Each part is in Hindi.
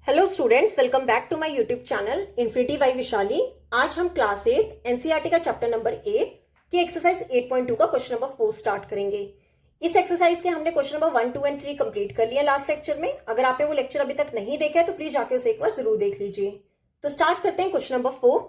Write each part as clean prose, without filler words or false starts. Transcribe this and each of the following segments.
Hello students, welcome back to my YouTube channel Infinity by Vishali. आज हम क्लास 8 एनसीईआरटी का चैप्टर नंबर 8 की एक्सरसाइज 8.2 का क्वेश्चन नंबर 4 स्टार्ट करेंगे। इस एक्सरसाइज के हमने क्वेश्चन नंबर 1, 2 एंड 3 कंप्लीट कर लिया लास्ट लेक्चर में। अगर आपने वो लेक्चर अभी तक नहीं देखा है तो प्लीज जाके उसे एक बार जरूर देख लीजिए। तो स्टार्ट करते हैं क्वेश्चन नंबर 4।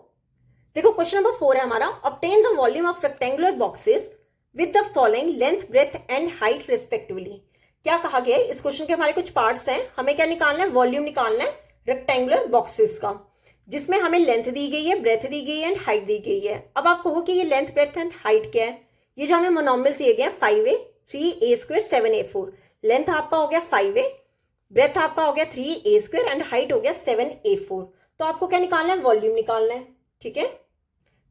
देखो क्वेश्चन नंबर 4 है हमारा, obtain the volume of rectangular boxes with the following length, breadth and height respectively. क्या कहा गया है? इस क्वेश्चन के हमारे कुछ पार्ट्स हैं, हमें क्या निकालना है? वॉल्यूम निकालना है रेक्टेंगुलर बॉक्सेस का, जिसमें हमें लेंथ दी गई है, ब्रेथ दी गई है एंड हाइट दी गई है। अब आप कहो कि ये लेंथ, ब्रेथ एंड हाइट क्या है? ये जो हमें मोनोमियल्स दिए गए हैं 5a, 3a² 7a4। लेंथ आपका हो गया 5a, ब्रेथ आपका हो गया 3a² एंड हाइट हो गया 7a4। तो आपको क्या निकालना है? वॉल्यूम निकालना है। ठीक है,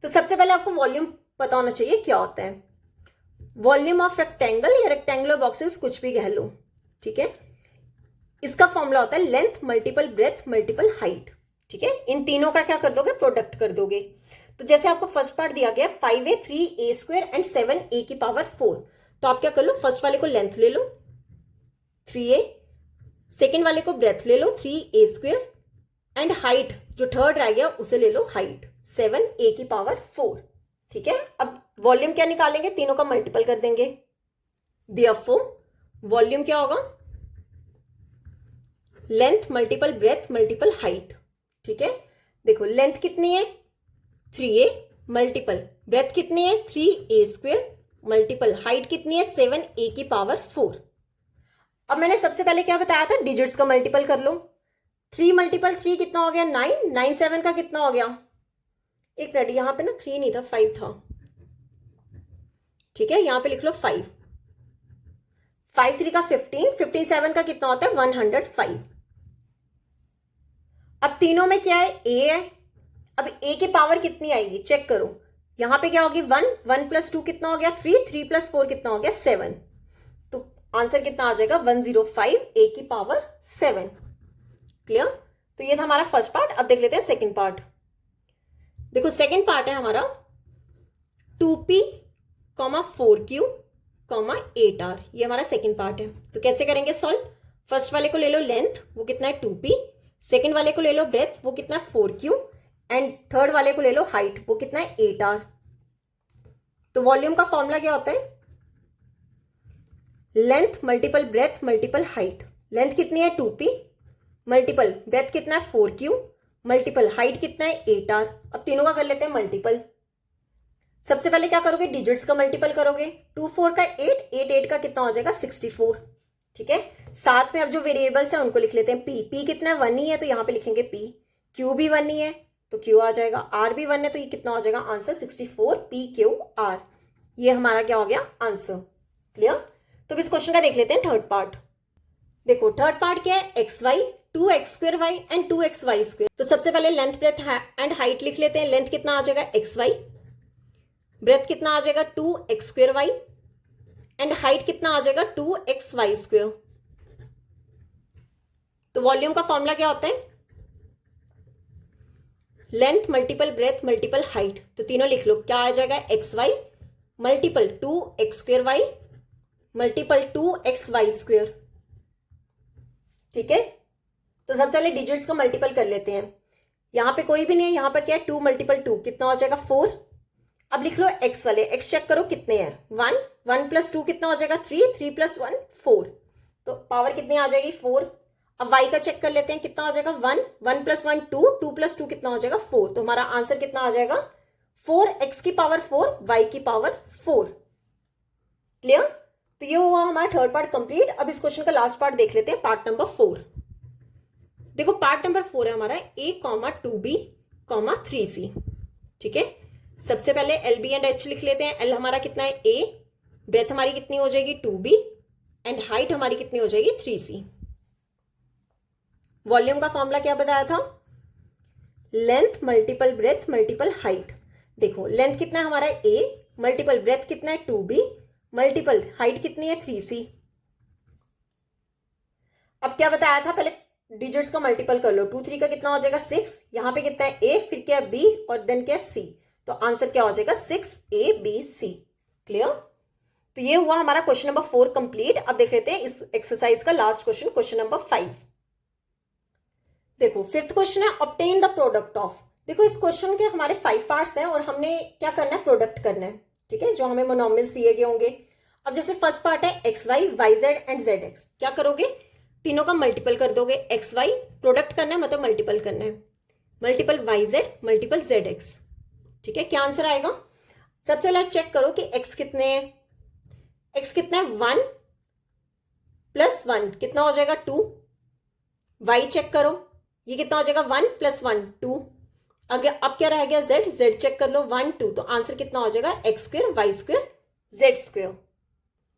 तो सबसे पहले आपको वॉल्यूम पता होना चाहिए क्या होता है। वॉल्यूम ऑफ रेक्टेंगल या रेक्टेंगुलर बॉक्सेस कुछ भी कह लो, ठीक है। इसका फॉर्मूला होता है length multiple breadth multiple height. ठीक है, इन तीनों का क्या कर दोगे? प्रोडक्ट कर दोगे। तो जैसे आपको फर्स्ट पार्ट दिया गया 5a, 3a² एंड 7a⁴। तो आप क्या कर लो? फर्स्ट वाले को लेंथ ले लो 3a, सेकेंड वाले को ब्रेथ ले लो 3a² एंड हाइट जो थर्ड रह गया उसे ले लो हाइट 7a⁴। ठीक है, अब वॉल्यूम क्या निकालेंगे? तीनों का मल्टीपल कर देंगे। देयरफॉर वॉल्यूम क्या होगा? Length multiple breadth multiple height. ठीक है, देखो लेंथ कितनी है 3a मल्टीपल ब्रेथ कितनी है 3a² मल्टीपल हाइट कितनी है 7a⁴। अब मैंने सबसे पहले क्या बताया था? डिजिट्स का मल्टीपल कर लो। 3 मल्टीपल 3 कितना हो गया? 9। 9 7 का कितना हो गया? एक मिनट, यहां पे ना 3 नहीं था, 5 था। ठीक है, यहां पे लिख लो 5। 5 3 का 15, 15 7 का कितना होता है? 105। अब तीनों में क्या है? a है। अब a की पावर कितनी आएगी चेक करो। यहां पे क्या होगी? 1, 1 + 2 कितना हो गया? 3, 3 + 4 कितना हो गया? 7। तो आंसर कितना आ जाएगा? 105 a⁴। क्लियर? तो ये था हमारा फर्स्ट पार्ट। अब देख लेते हैं सेकेंड पार्ट। देखो सेकेंड पार्ट है हमारा 2p, 4q, 8r। ये हमारा सेकेंड पार्ट है। तो कैसे करेंगे सॉल्व? फर्स्ट वाले को ले लो लेंथ, वो कितना है 2p, सेकेंड वाले को ले लो ब्रेथ, वो कितना है 4q एंड थर्ड वाले को ले लो हाइट, वो कितना है 8r। तो वॉल्यूम का फॉर्मूला क्या होता है? Length multiple breadth multiple height. Length कितनी है 2p मल्टीपल ब्रेथ कितना है 4q मल्टीपल हाइट कितना है 8r। अब तीनों का कर लेते हैं मल्टीपल। सबसे पहले क्या करोगे? डिजिट्स का मल्टीपल करोगे। 2 4 का 8, 8 8 का कितना हो जाएगा? 64। ठीक है, साथ में अब जो वेरिएबल्स हैं उनको लिख लेते हैं। p कितना 1 ही है तो यहां पे लिखेंगे p, q भी 1 ही है तो q आ जाएगा, r भी 1 है तो ये कितना हो जाएगा? Answer 64 p q r। ये हमारा क्या हो गया? आंसर। क्लियर? तो इस क्वेश्चन का देख लेते हैं थर्ड पार्ट। देखो थर्ड पार्ट क्या है? xy, 2x² and 2xy²। तो सबसे पहले लेंथ ब्रेथ एंड हाइट लिख लेते हैं। लेंथ कितना आ जाएगा? xy, ब्रेथ कितना आ जाएगा? 2x² एंड हाइट कितना आ जाएगा? 2xy²। तो वॉल्यूम का फॉर्मूला क्या होता है? Length multiple breadth multiple height. तो तीनों लिख लो। क्या आ जाएगा? xy multiple 2x² multiple 2xy²। ठीक है, तो सबसे पहले डिजिट्स का मल्टीपल कर लेते हैं। यहां पे कोई भी नहीं है, यहां पर क्या है? 2 × 2 कितना हो जाएगा? 4। अब लिख लो x वाले। x चेक करो कितने हैं? 1, 1 + 2 कितना हो जाएगा? 3, 3 + 1 4। तो पावर कितनी आ जाएगी? 4। अब y का चेक कर लेते हैं कितना हो जाएगा? 1, 1 + 1 2, 2 + 2 कितना हो जाएगा? 4। तो हमारा आंसर कितना आ जाएगा? 4x⁴ y⁴। क्लियर? तो ये हुआ हमारा थर्ड पार्ट कंप्लीट। अब इस क्वेश्चन का लास्ट पार्ट देख लेते हैं, पार्ट नंबर 4। देखो पार्ट नंबर 4 है हमारा a, 2b, 3c। ठीक है, सबसे पहले LB एंड H लिख लेते हैं। L हमारा कितना है? A, ब्रेथ हमारी कितनी हो जाएगी? 2b एंड हाइट हमारी कितनी हो जाएगी? 3c। वॉल्यूम का फॉर्मूला क्या बताया था? Length multiple breadth multiple height. देखो लेंथ कितना है हमारा? A मल्टीपल ब्रेथ कितना है? 2b मल्टीपल हाइट कितनी है? 3c। अब क्या बताया था? पहले डिजिट्स का मल्टीपल कर लो। 2 3 का कितना हो जाएगा? 6। यहां पे कितना है? A, फिर क्या है? B और देन क्या है? C। तो आंसर क्या हो जाएगा? 6ABC। क्लियर? तो ये हुआ हमारा क्वेश्चन नंबर 4 कंप्लीट। अब देख लेते हैं इस एक्सरसाइज का लास्ट क्वेश्चन, क्वेश्चन नंबर 5। देखो फिफ्थ क्वेश्चन है ऑब्टेन द प्रोडक्ट ऑफ। देखो इस क्वेश्चन के हमारे 5 पार्ट्स हैं और हमने क्या करना है, प्रोडक्ट करना है, ठीक है, जो हमें मोनोमियल्स दिए गए होंगे। अब जैसे फर्स्ट पार्ट है X Y, Y Z and Z X, क्या करोगे, तीनों का मल्टीपल कर दोगे। एक्स वाई प्रोडक्ट करना है मतलब मल्टीपल करना है, multiple Y Z multiple Z X, ठीक है। क्या आंसर आएगा, सबसे पहले चेक करो कि एक्स कितने हैं। एक्स कितना है, 1 प्लस 1 कितना हो जाएगा 2। वाई चेक करो, ये कितना हो जाएगा 1 प्लस 1 2। अगर अब क्या रह गया जेड, जेड चेक कर लो 1 2, तो आंसर कितना हो जाएगा X square Y square Z square.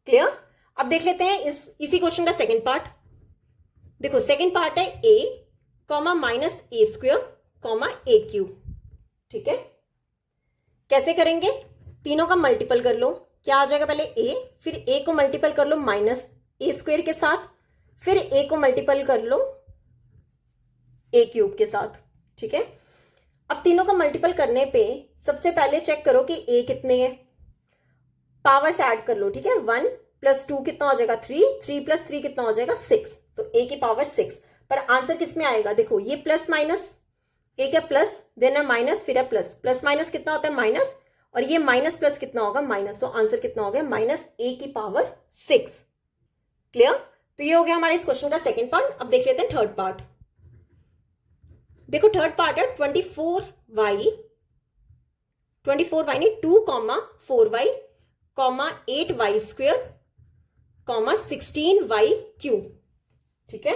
Clear. अब देख लेते हैं इसी क्वेश्चन का सेकंड पार्ट। देखो सेकंड पार्ट है A comma minus A square comma A cube, ठीक है। कैसे करेंगे, तीनों का मल्टीपल कर लो, क्या आ जाएगा, पहले ए, फिर ए को मल्टीपल कर लो माइनस ए स्क्वायर के साथ, फिर ए को मल्टीपल कर लो ए क्यूब के साथ, ठीक है। अब तीनों का मल्टीपल करने पे सबसे पहले चेक करो कि ए कितने हैं, पावर से ऐड कर लो, ठीक है। 1 प्लस 2 कितना हो जाएगा 3, 3 प्लस 3 कितना हो जाएगा 6, तो ए की पावर 6। पर आंसर किस में आएगा, देखो ये प्लस माइनस, एक है प्लस देन है माइनस फिर है प्लस, प्लस माइनस कितना होता है माइनस, और ये माइनस प्लस कितना होगा माइनस, तो आंसर कितना हो गया माइनस ए की पावर 6। क्लियर। तो ये हो गया हमारे इस क्वेश्चन का सेकंड पार्ट। अब देख लेते हैं थर्ड पार्ट। देखो थर्ड पार्ट है 24y नहीं 2 comma 4y comma 8y square comma 16y cube, ठीक है।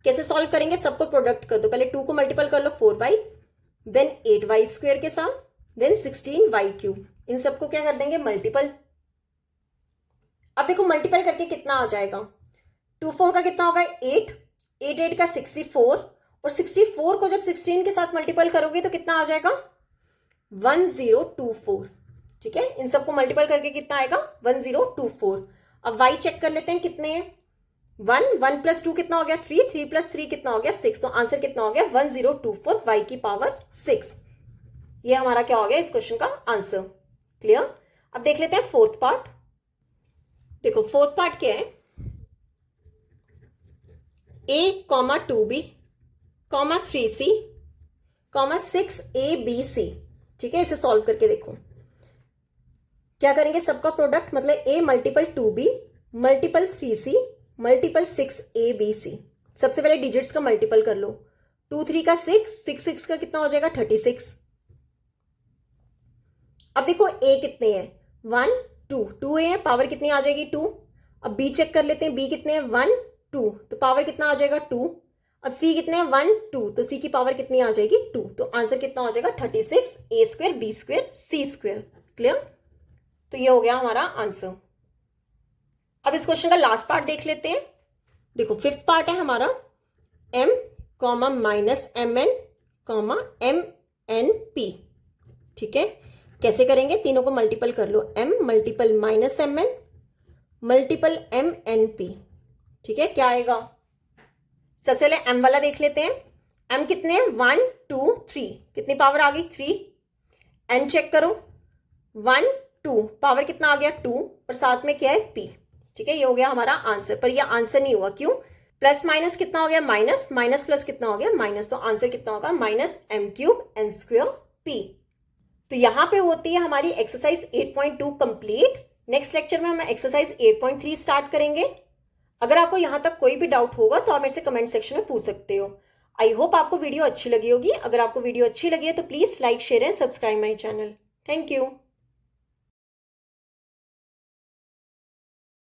कैसे सॉल्व करेंगे, सबको प्रोडक्ट कर दो, पहले 2 को मल्टीपल कर लो 4y, देन 8y स्क्वेयर के साथ, देन 16y क्यूब, इन सबको क्या कर देंगे मल्टीपल। अब देखो मल्टीपल करके कितना आ जाएगा, 2 4 का कितना होगा 8, 8 8 का 64, और 64 को जब 16 के साथ मल्टीपल करोगे तो कितना आ जाएगा 1024, ठीक है। इन सबको मल्टीपल करके कितना आएगा 1024। अब y चेक कर लेते हैं कितने हैं, 1 प्लस 2 कितना हो गया 3, 3 प्लस 3 कितना हो गया 6, तो आंसर कितना हो गया 1024 y की पावर 6। ये हमारा क्या हो गया इस क्वेश्चन का आंसर। क्लियर। अब देख लेते हैं फोर्थ पार्ट। देखो फोर्थ पार्ट क्या है, a comma 2b comma 3c comma 6abc, ठीक है। इसे सॉल्व करके देखो क्या करेंगे, सबका प्रोडक्ट मतलब a multiple 2b multiple 3c multiple 6abc। सबसे पहले डिजिट्स का मल्टीपल कर लो, 2 3 का 6, 6 6 का कितना हो जाएगा 36। अब देखो a कितने हैं 1 2, 2 a है, पावर कितनी आ जाएगी 2। अब b चेक कर लेते हैं, b कितने हैं 1 2, तो पावर कितना आ जाएगा 2। अब c कितने हैं 1 2, तो c की पावर कितनी आ जाएगी 2, तो आंसर कितना हो जाएगा 36 a square b square c square. Clear. तो ये हो गया हमारा आंसर। अब इस क्वेश्चन का लास्ट पार्ट देख लेते हैं। देखो फिफ्थ पार्ट है हमारा m comma minus mn comma mnp, ठीक है। कैसे करेंगे, तीनों को मल्टीपल कर लो, m multiple minus mn multiple mnp, ठीक है। क्या आएगा, सबसे पहले m वाला देख लेते हैं, m कितने हैं 1 2 3, कितनी पावर आ गई 3। n चेक करो 1 2, पावर कितना आ गया 2, और साथ में क्या है p, ठीक है। ये हो गया हमारा आंसर, पर ये आंसर नहीं हुआ, क्यों, प्लस माइनस कितना हो गया माइनस, माइनस प्लस कितना हो गया माइनस, तो आंसर कितना होगा minus m cube n square p। तो यहां पे होती है हमारी एक्सरसाइज 8.2 कंप्लीट। नेक्स्ट लेक्चर में हम एक्सरसाइज 8.3 स्टार्ट करेंगे। अगर आपको यहां तक कोई भी डाउट होगा तो आप मेरे से कमेंट सेक्शन में पूछ सकते हो। आई होप आपको वीडियो अच्छी लगी होगी। अगर आपको वीडियो अच्छी लगी है तो please like share and subscribe my channel. Thank you.